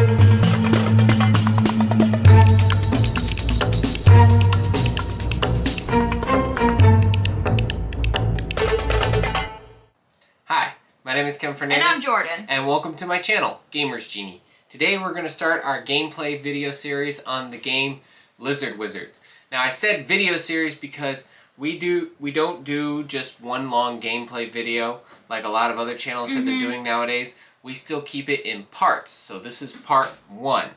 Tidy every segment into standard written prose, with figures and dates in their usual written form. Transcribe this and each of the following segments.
Hi, my name is Kevin Fernandez. And I'm Jordan. And welcome to my channel, Gamers Genie. Today we're going to start our gameplay video series on the game Lizard Wizards. Now I said video series because we don't do just one long gameplay video like a lot of other channels have been doing nowadays. We still keep it in parts. So this is part 1.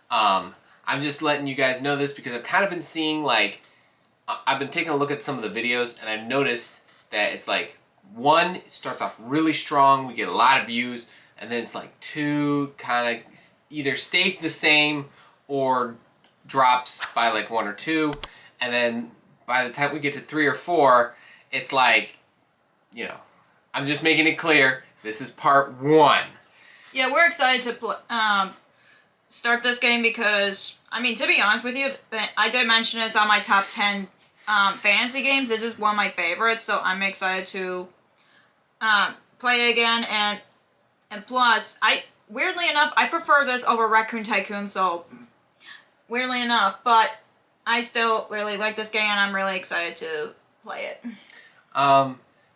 I'm just letting you guys know this because I've kind of been seeing I've been taking a look at some of the videos and I've noticed that it's like 1 starts off really strong, we get a lot of views, and then it's like 2 kind of either stays the same or drops by like 1 or 2, and then by the time we get to 3 or 4, it's like, you know, I'm just making it clear, this is part 1. Yeah, we're excited to start this game because, I mean, to be honest with you, I did mention it's on my top 10 fantasy games. This is one of my favorites, so I'm excited to play it again. And plus, weirdly enough, I prefer this over Raccoon Tycoon, so weirdly enough, but I still really like this game and I'm really excited to play it.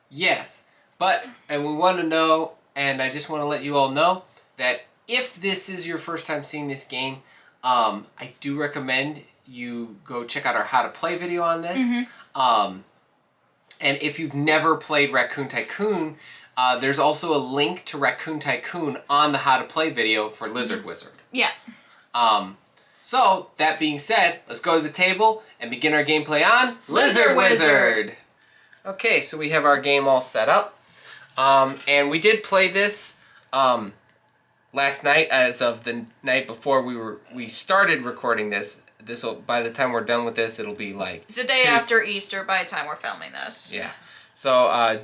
Yes, and we want to know, and I just want to let you all know that if this is your first time seeing this game, I do recommend you go check out our how to play video on this. And if you've never played Raccoon Tycoon, there's also a link to Raccoon Tycoon on the how to play video for Lizard Wizard. Yeah. So, that being said, let's go to the table and begin our gameplay on Lizard Wizard. Okay, so we have our game all set up. And we did play this last night as of the night before we started recording this. By the time we're done with this, it'll be like... It's a day after Easter by the time we're filming this. Yeah. So,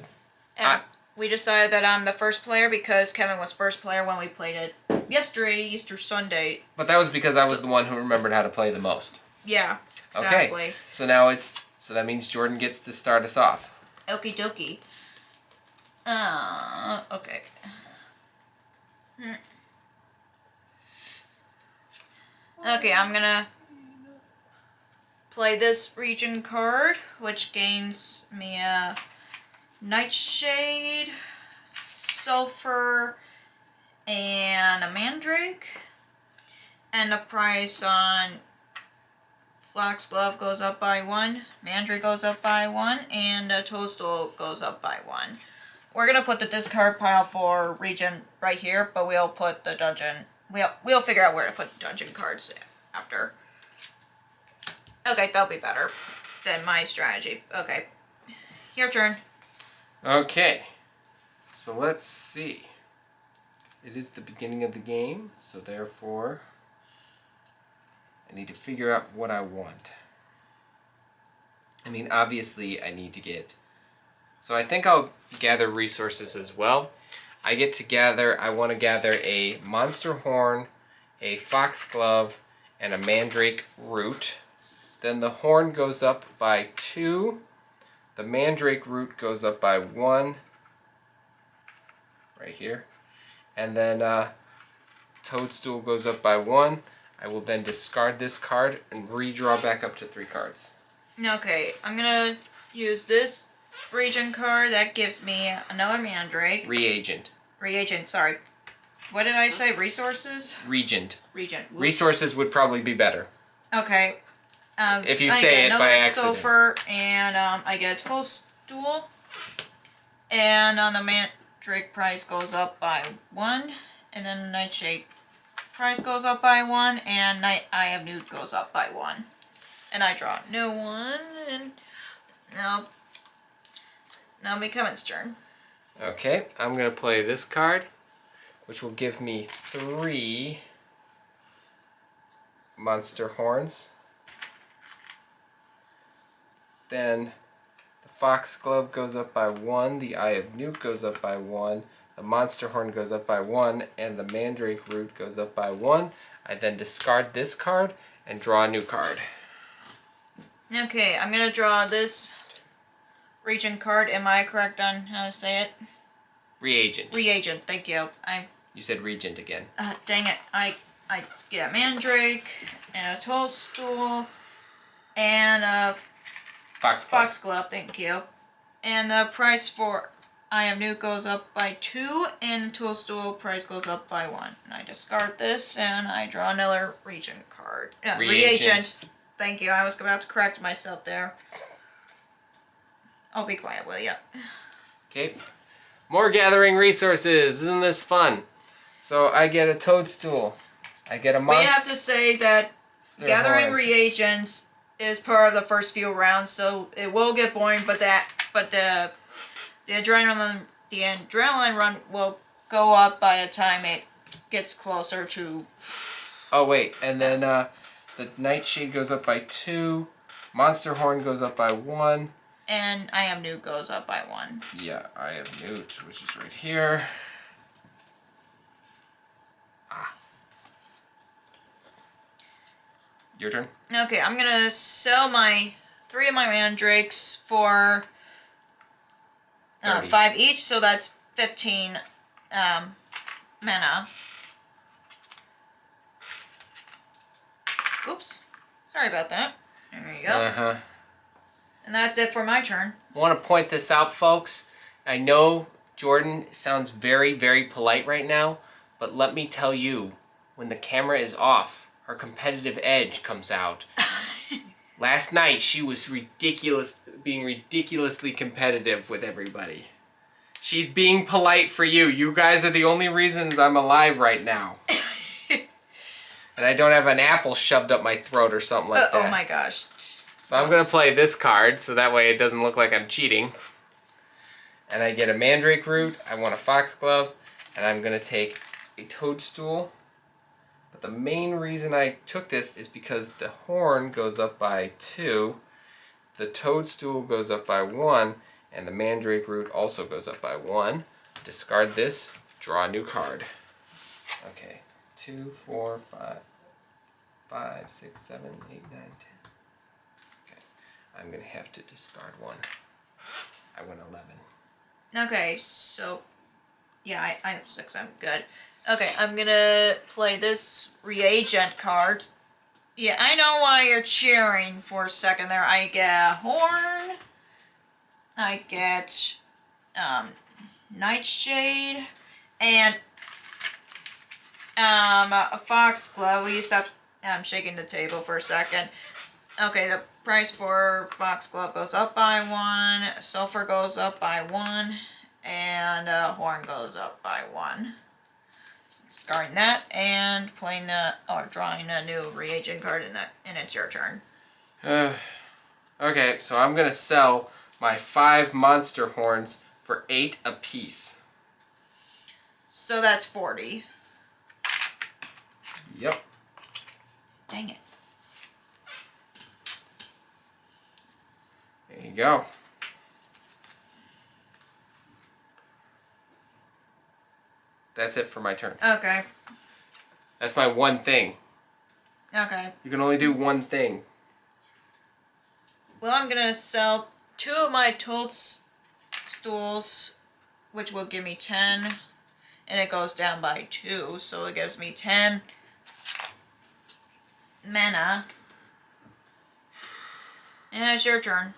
we decided that I'm the first player because Kevin was first player when we played it yesterday, Easter Sunday. But that was because I was the one who remembered how to play the most. Yeah, exactly. Okay, so now so that means Jordan gets to start us off. Okie dokie. Okay. Okay, I'm gonna play this region card, which gains me a Nightshade, Sulfur, and a Mandrake. And the price on Foxglove goes up by 1, Mandrake goes up by 1, and a Toadstool goes up by 1. We're gonna put the discard pile for region right here, but we'll put the dungeon. We'll figure out where to put dungeon cards after. Okay, that'll be better than my strategy. Okay, your turn. Okay, so let's see. It is the beginning of the game, so therefore I need to figure out what I want. I mean, obviously I need to get... So I think I'll gather resources as well. I want to gather a Monster Horn, a Foxglove, and a Mandrake Root. Then the Horn goes up by 2. The Mandrake Root goes up by 1. Right here. And then Toadstool goes up by 1. I will then discard this card and redraw back up to 3 cards. Okay, I'm going to use this region card. That gives me another Mandrake. Reagent, sorry. What did I say? Resources? Regent. Regent. Whoops. Resources would probably be better. Okay. If you say it by accident. Sulfur, and I get a Toadstool. And on the Mandrake price goes up by 1. And then the Nightshade price goes up by 1. And Eye of Newt goes up by 1. And I draw a new one. And now it'll be Kevin's turn. Okay, I'm going to play this card, which will give me 3 Monster Horns. Then the Foxglove goes up by 1, the Eye of Newt goes up by 1, the Monster Horn goes up by 1, and the Mandrake Root goes up by 1. I then discard this card and draw a new card. Okay, I'm going to draw this region card. Am I correct on how to say it? Reagent. Reagent, thank you. You said regent again. Dang it. I I get a Mandrake and a Toadstool and a Foxglove, thank you. And the price for I Am Newt goes up by 2, and Toadstool price goes up by 1. And I discard this, and I draw another Regent card. Reagent. Thank you, I was about to correct myself there. I'll be quiet, will ya? Okay. More gathering resources. Isn't this fun? So I get a Toadstool. I get a monster. We have to say that gathering reagents is part of the first few rounds, so it will get boring. But the adrenaline run will go up by the time it gets closer to. Oh wait, and then the Nightshade goes up by 2. Monster Horn goes up by 1. And I Am Newt goes up by 1. Yeah, I Am Newt, which is right here. Your turn. Okay, I'm gonna sell my 3 of my mandrakes for 5 each, so that's 15 mana. Oops, sorry about that. There you go. And that's it for my turn. I want to point this out, folks. I know Jordan sounds very, very polite right now, but let me tell you, when the camera is off, her competitive edge comes out. Last night, she was being ridiculously competitive with everybody. She's being polite for you. You guys are the only reasons I'm alive right now. And I don't have an apple shoved up my throat or something like that. Oh my gosh. So I'm going to play this card, so that way it doesn't look like I'm cheating. And I get a Mandrake Root, I want a Foxglove, and I'm going to take a Toadstool. But the main reason I took this is because the Horn goes up by 2, the Toadstool goes up by 1, and the Mandrake Root also goes up by 1. Discard this, draw a new card. Okay, 2, 4, 5, 6, 7, 8, 9, 10. I'm going to have to discard 1. I went 11. Okay, so yeah, I have 6. I'm good. Okay, I'm gonna play this reagent card. Yeah, I know why you're cheering for a second there. I get a Horn. I get Nightshade and a Foxglove. Will you stop shaking the table for a second? Okay, the price for Foxglove goes up by 1, Sulfur goes up by 1, and Horn goes up by 1. Discarding that and playing drawing a new reagent card, and it's your turn. Okay, so I'm gonna sell my 5 Monster Horns for 8 apiece. So that's 40. Yep. Dang it. There you go. That's it for my turn. Okay. That's my one thing. Okay. You can only do one thing. Well, I'm gonna sell 2 of my Toadstools, which will give me 10, and it goes down by 2, so it gives me 10 mana. And it's your turn.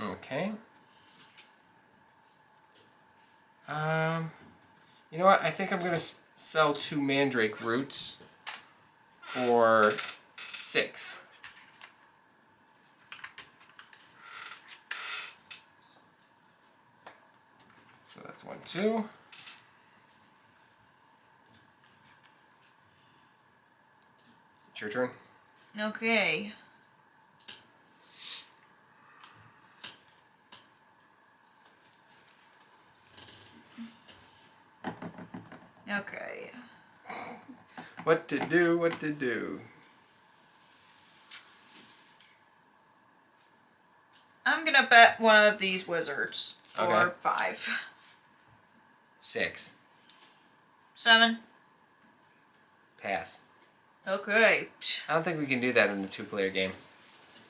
Okay. You know what? I think I'm gonna sell 2 Mandrake Roots for 6. So that's 1, 2. It's your turn. Okay. Okay. What to do, what to do. I'm gonna bet one of these wizards for Okay. 5. 6. 7. Pass. Okay. I don't think we can do that in a 2-player game.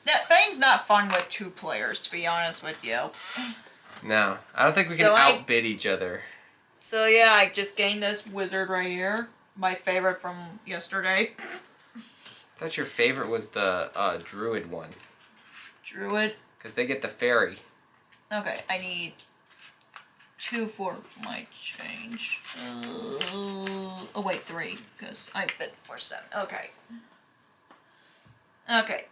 That betting's not fun with 2 players, to be honest with you. No, I don't think we can So outbid each other. So yeah, I just gained this wizard right here. My favorite from yesterday. I thought your favorite was the druid one. Druid. Because they get the fairy. Okay, I need 2 for my change. Oh wait, 3, because I bid for 7. Okay. Okay.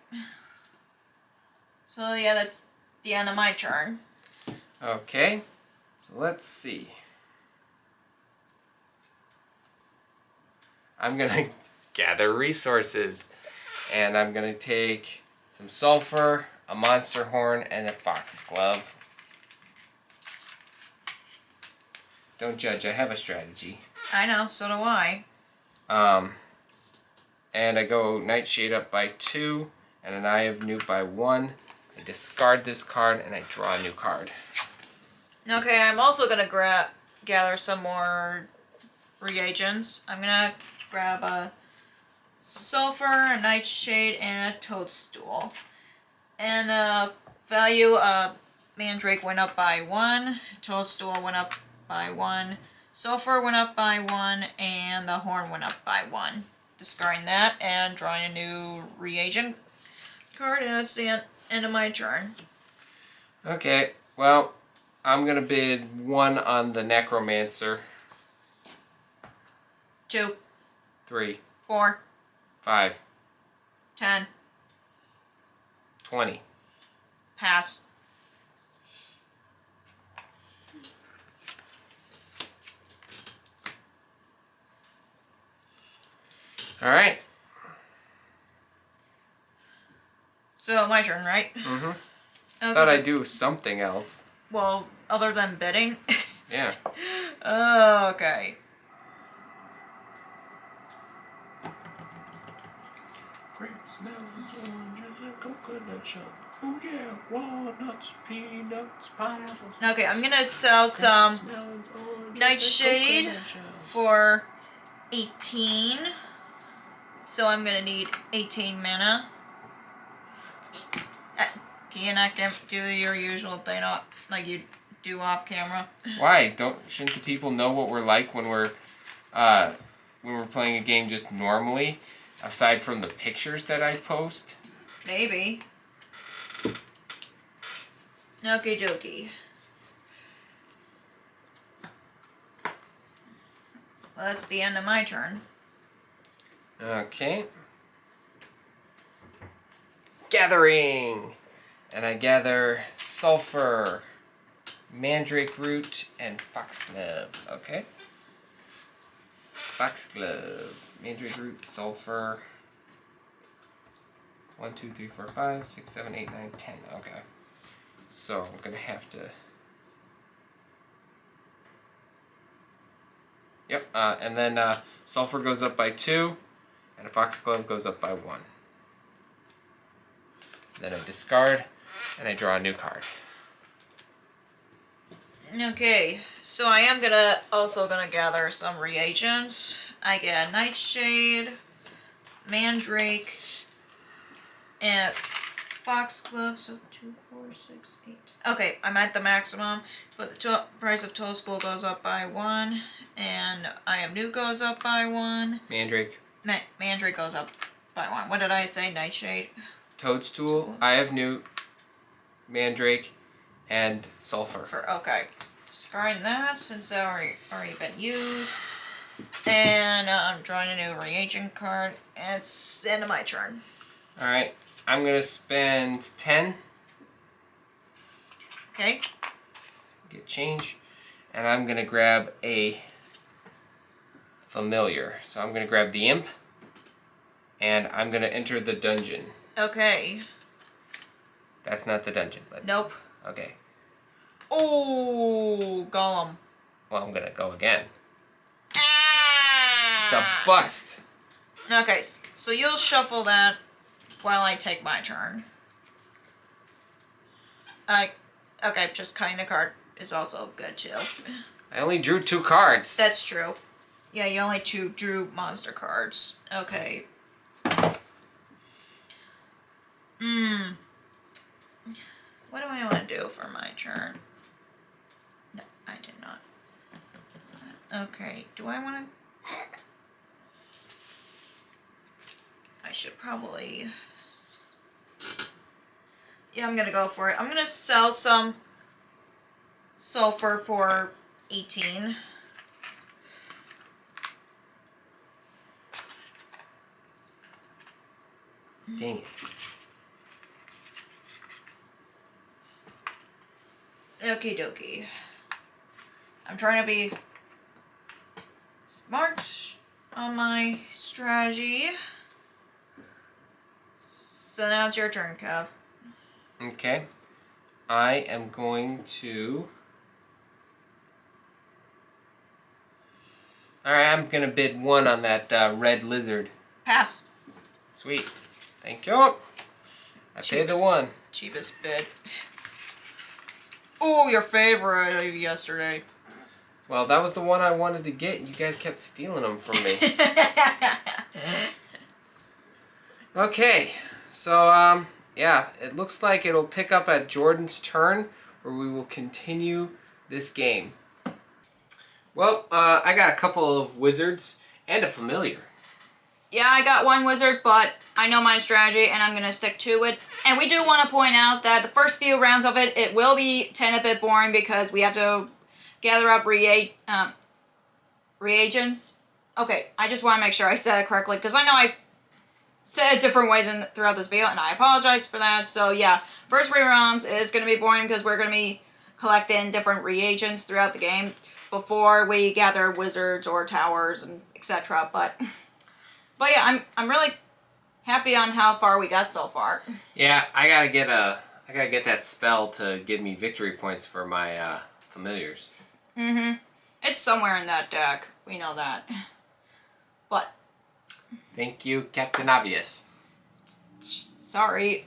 So yeah, that's the end of my turn. Okay. So let's see. I'm going to gather resources. And I'm going to take some sulfur, a monster horn, and a foxglove. Don't judge, I have a strategy. I know, so do I. And I go Nightshade up by 2, and an Eye of Newt by 1. I discard this card, and I draw a new card. Okay, I'm also gonna gather some more reagents. I'm gonna grab a sulfur, a nightshade, and a toadstool. And the value of mandrake went up by 1, toadstool went up by 1, sulfur went up by 1, and the horn went up by 1. Discarding that and drawing a new reagent card, and that's the end of my turn. Okay, well, I'm going to bid 1 on the Necromancer. 2, 3, 4, 5, 10. 20. Pass. All right. So my turn, right? Mm-hmm. Okay. Thought I'd do something else. Well, other than bidding. Yeah. Okay. Grapes, melons, oranges, and coconut shell. Oh yeah, walnuts, peanuts, pineapples. Okay, I'm gonna sell some melons, oranges, nightshade and coconut shells. for 18. So I'm gonna need 18 mana. Can you not do your usual thing like you do off camera? Why? Shouldn't the people know what we're like when we're playing a game just normally, aside from the pictures that I post? Maybe. Okie dokie. Well, that's the end of my turn. Okay. Gathering! And I gather sulfur, mandrake root, and foxglove. Okay. Foxglove, mandrake root, sulfur. 1, 2, 3, 4, 5, 6, 7, 8, 9, 10. Okay. So I'm gonna have to. Yep. And then sulfur goes up by 2, and a foxglove goes up by 1. Then I discard, and I draw a new card. Okay, so I am also gonna gather some reagents. I get Nightshade, Mandrake, and Foxglove. So 2, 4, 6, 8. Okay, I'm at the maximum, but the price of Toadstool goes up by 1, and I Am New goes up by 1. Mandrake. Mandrake goes up by 1. What did I say? Nightshade. Toadstool, Eye of Newt, Mandrake, and sulfur. Okay. Discarding that since they already been used. And I'm drawing a new reagent card. And it's the end of my turn. Alright, I'm going to spend 10. Okay. Get change. And I'm going to grab a familiar. So I'm going to grab the imp. And I'm going to enter the dungeon. Okay. That's not the dungeon, but... Nope. Okay. Oh, Gollum. Well, I'm going to go again. Ah! It's a bust. Okay, so you'll shuffle that while I take my turn. Okay, just cutting the card is also good too. I only drew 2 cards. That's true. Yeah, you only drew monster cards. Okay. What do I want to do for my turn? No, I did not. Okay, do I want to... I should probably... Yeah, I'm gonna go for it. I'm gonna sell some sulfur for 18. Dang it. Okie dokie. I'm trying to be smart on my strategy. So now it's your turn, Kev. Okay. I am going to... Alright, I'm going to bid 1 on that red lizard. Pass. Sweet. Thank you. I paid the 1. Cheapest bid. Oh, your favorite of yesterday. Well, that was the one I wanted to get. You guys kept stealing them from me. Okay. So, yeah, it looks like it'll pick up at Jordan's turn, where we will continue this game. Well, I got a couple of wizards and a familiar. Yeah, I got 1 wizard, but I know my strategy, and I'm going to stick to it. And we do want to point out that the first few rounds of it, it will be a bit boring because we have to gather up reagents. Okay, I just want to make sure I said it correctly, because I know I said it different ways throughout this video, and I apologize for that. So yeah, first 3 rounds is going to be boring because we're going to be collecting different reagents throughout the game before we gather wizards or towers and etc. But yeah, I'm really happy on how far we got so far. Yeah, I gotta get that spell to give me victory points for my familiars. It's somewhere in that deck. We know that. But Thank you, Captain Obvious. sorry,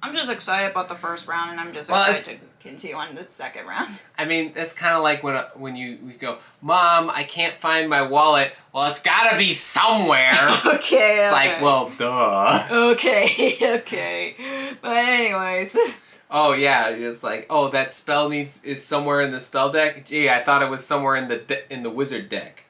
I'm just excited about the first round, and I'm just excited to continue on the second round. I mean, that's kind of like when we go, Mom, I can't find my wallet. Well, it's gotta be somewhere. Okay. It's like, well, duh. Okay, okay. But anyways. Oh yeah, it's like, oh, that spell is somewhere in the spell deck. Gee, I thought it was somewhere in the wizard deck.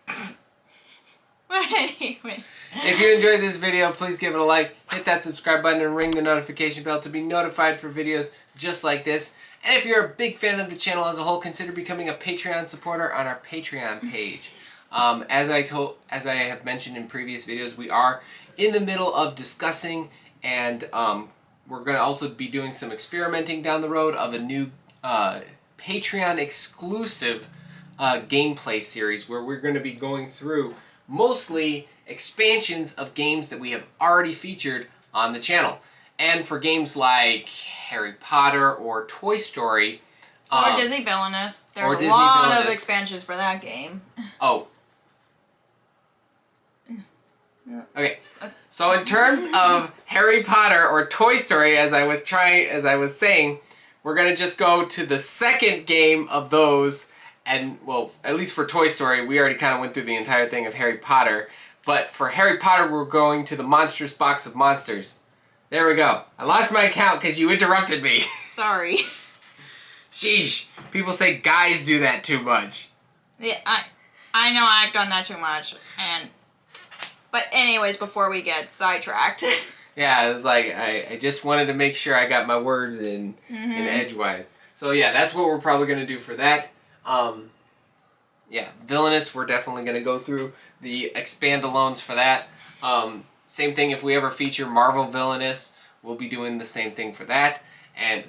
But anyways. If you enjoyed this video, please give it a like, hit that subscribe button, and ring the notification bell to be notified for videos just like this. And if you're a big fan of the channel as a whole, consider becoming a Patreon supporter on our Patreon page. As I have mentioned in previous videos, we are in the middle of discussing, and we're going to also be doing some experimenting down the road of a new Patreon exclusive gameplay series where we're going to be going through mostly expansions of games that we have already featured on the channel. And for games like Harry Potter or Toy Story. Or Disney Villainous. There's a lot of expansions for that game. Oh. Okay. So in terms of Harry Potter or Toy Story, as I was saying, we're going to just go to the second game of those. And, well, at least for Toy Story, we already kind of went through the entire thing of Harry Potter. But for Harry Potter, we're going to the Monstrous Box of Monsters. There we go. I lost my account because you interrupted me. Sorry. Sheesh. People say guys do that too much. Yeah, I know I've done that too much. But anyways, before we get sidetracked. Yeah, it was like, I just wanted to make sure I got my words in edgewise. So yeah, that's what we're probably going to do for that. Yeah, Villainous, we're definitely going to go through the expand-alones for that. Same thing if we ever feature Marvel Villainous, we'll be doing the same thing for that.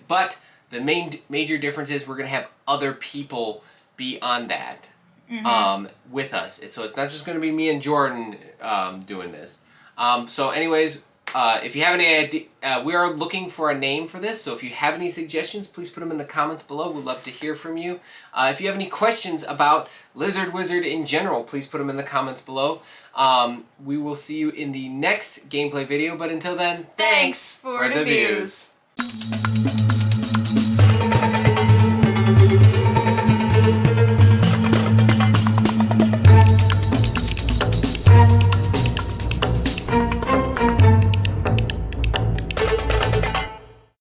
But the major difference is we're going to have other people be on that with us. So it's not just going to be me and Jordan doing this. So anyways, if you have any idea, we are looking for a name for this, so if you have any suggestions, please put them in the comments below. We'd love to hear from you. If you have any questions about Lizard Wizard in general, please put them in the comments below. We will see you in the next gameplay video, but until then, thanks for the views.